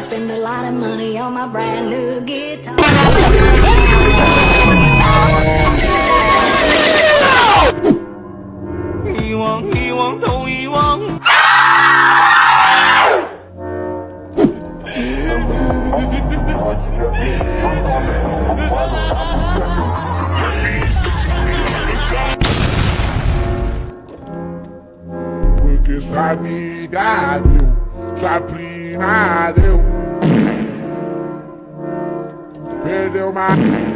spend a lot of money on my brand new guitar. Porque sabe deu, sabe deu. Perdeu mais.